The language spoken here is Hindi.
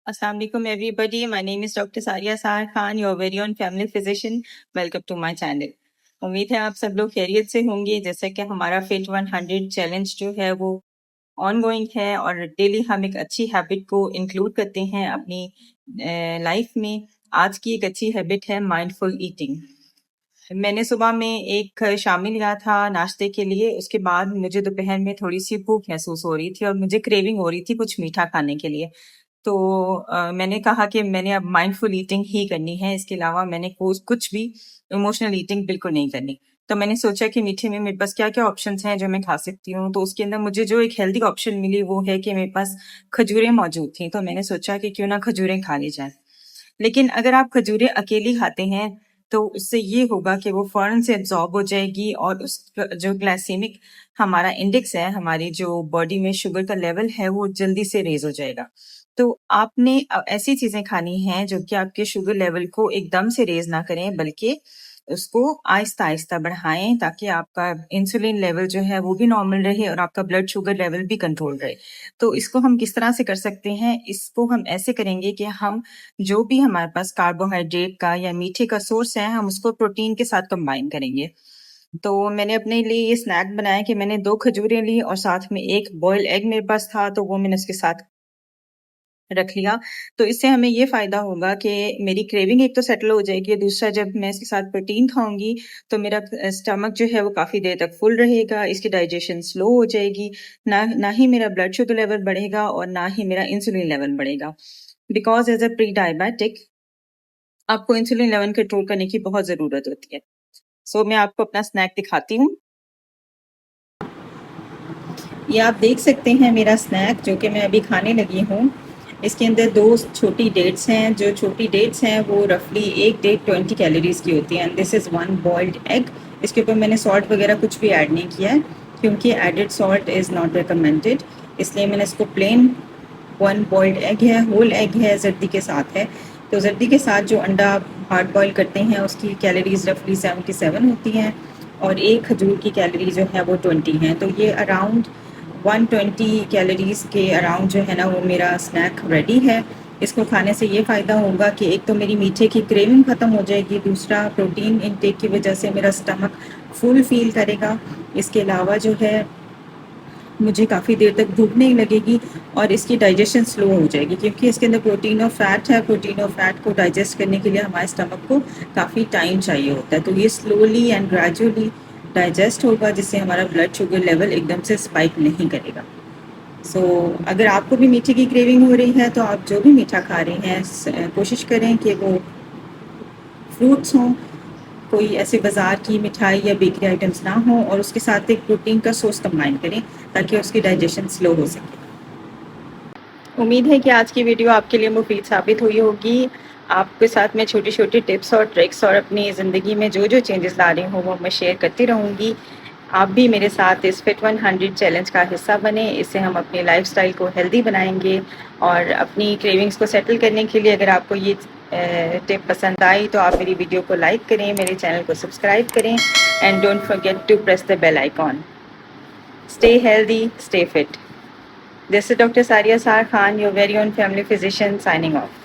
Assalamu alaikum everybody. My name is Dr. Saria Sahar Khan, your very own family physician. Welcome to my channel. उम्मीद है आप सब लोग खैरियत से होंगे। जैसा कि हमारा फिट 100 चैलेंज जो है वो ऑनगोइंग है और डेली हम एक अच्छी हैबिट को इंक्लूड करते हैं अपनी लाइफ में। आज की एक अच्छी हैबिट है माइंडफुल ईटिंग। मैंने सुबह में एक शामिल लिया था नाश्ते के लिए। उसके बाद मुझे दोपहर में थोड़ी सी भूख महसूस हो रही थी और मुझे क्रेविंग हो रही थी कुछ मीठा खाने के लिए। तो मैंने कहा कि मैंने अब माइंडफुल ईटिंग ही करनी है, इसके अलावा मैंने कुछ भी इमोशनल ईटिंग बिल्कुल नहीं करनी। तो मैंने सोचा कि मीठे में मेरे पास क्या-क्या ऑप्शंस हैं जो मैं खा सकती हूँ। तो उसके अंदर मुझे जो एक हेल्दी ऑप्शन मिली वो है कि मेरे पास खजूरें मौजूद थी। तो मैंने सोचा कि क्यों ना खजूरें खा ली जाएँ। लेकिन अगर आप खजूरें अकेली खाते हैं तो उससे ये होगा कि वो फ़ौरन से एब्ज़ॉर्ब हो जाएगी और उसका जो ग्लाइसेमिक हमारा इंडेक्स है, हमारी जो बॉडी में शुगर का लेवल है वो जल्दी से रेज़ हो जाएगा। तो आपने ऐसी चीज़ें खानी हैं जो कि आपके शुगर लेवल को एकदम से रेज़ ना करें, बल्कि उसको आहिस्ता-आहिस्ता बढ़ाएँ ताकि आपका इंसुलिन लेवल जो है वो भी नॉर्मल रहे और आपका ब्लड शुगर लेवल भी कंट्रोल रहे। तो इसको हम किस तरह से कर सकते हैं? इसको हम ऐसे करेंगे कि हम जो भी हमारे पास कार्बोहाइड्रेट का या मीठे का सोर्स है, हम उसको प्रोटीन के साथ कंबाइन करेंगे। तो मैंने अपने लिए ये स्नैक बनाया कि मैंने 2 खजूरें ली और साथ में 1 बॉइल्ड एग मेरे पास था, तो वो मैंने उसके साथ रख लिया। तो इससे हमें ये फ़ायदा होगा कि मेरी क्रेविंग एक तो सेटल हो जाएगी, दूसरा जब मैं इसके साथ प्रोटीन खाऊँगी, तो मेरा स्टमक जो है वो काफ़ी देर तक फुल रहेगा, इसकी डाइजेशन स्लो हो जाएगी, ना ही मेरा ब्लड शुगर लेवल बढ़ेगा और ना ही मेरा इंसुलिन लेवल बढ़ेगा। Because as a pre diabetic आपको इंसुलिन लेवल कंट्रोल करने की बहुत ज़रूरत होती है। सो मैं आपको अपना स्नैक दिखाती हूँ। ये आप देख सकते हैं मेरा स्नैक जो कि मैं अभी खाने लगी हूँ। इसके अंदर 2 छोटी डेट्स हैं। जो छोटी डेट्स हैं वो रफली एक डेट 20 कैलोरीज़ की होती है and this is 1 boiled egg. इसके ऊपर मैंने सॉल्ट वगैरह कुछ भी ऐड नहीं किया है क्योंकि added salt is not recommended, इसलिए मैंने इसको प्लेन 1 बॉइल्ड एग है, होल एग है, जर्दी के साथ है। तो जर्दी के साथ जो अंडा आप हार्ड बॉयल करते हैं उसकी कैलोरीज़ रफली 77 होती हैं और एक खजूर की कैलोरी जो है वो 20 है। तो ये अराउंड 120 कैलोरीज़ के अराउंड जो है ना वो मेरा स्नैक रेडी है। इसको खाने से ये फ़ायदा होगा कि एक तो मेरी मीठे की क्रेविंग ख़त्म हो जाएगी, दूसरा प्रोटीन इनटेक की वजह से मेरा स्टमक फुल फील करेगा। इसके अलावा जो है मुझे काफ़ी देर तक भूख नहीं लगेगी और इसकी डाइजेशन स्लो हो जाएगी क्योंकि इसके अंदर प्रोटीन और फैट है। प्रोटीन और फैट को डाइजेस्ट करने के लिए हमारे स्टमक को काफ़ी टाइम चाहिए होता है, तो ये स्लोली एंड ग्रेजुअली डाइजेस्ट होगा जिससे हमारा ब्लड शुगर लेवल एकदम से स्पाइक नहीं करेगा। सो अगर आपको भी मीठे की क्रेविंग हो रही है तो आप जो भी मीठा खा रहे हैं कोशिश करें कि वो फ्रूट्स हों, कोई ऐसे बाज़ार की मिठाई या बेकरी आइटम्स ना हो और उसके साथ एक प्रोटीन का सोर्स कंबाइन करें ताकि उसकी डाइजेशन स्लो हो सके। उम्मीद है कि आज की वीडियो आपके लिए मुफीद साबित हुई होगी। आपके साथ मैं छोटी-छोटी टिप्स और ट्रिक्स और अपनी ज़िंदगी में जो-जो चेंजेस ला रही हूँ वो मैं शेयर करती रहूँगी। आप भी मेरे साथ इस फिट 100 चैलेंज का हिस्सा बने। इससे हम अपनी लाइफ़स्टाइल को हेल्दी बनाएँगे और अपनी क्रेविंग्स को सेटल करने के लिए अगर आपको ये टिप पसंद आई तो आप मेरी वीडियो को लाइक करें, मेरे चैनल को सब्सक्राइब करें and don't forget to press the bell icon. Stay healthy, stay fit. This is Dr. Saria Sar Khan, your very own family physician, signing off.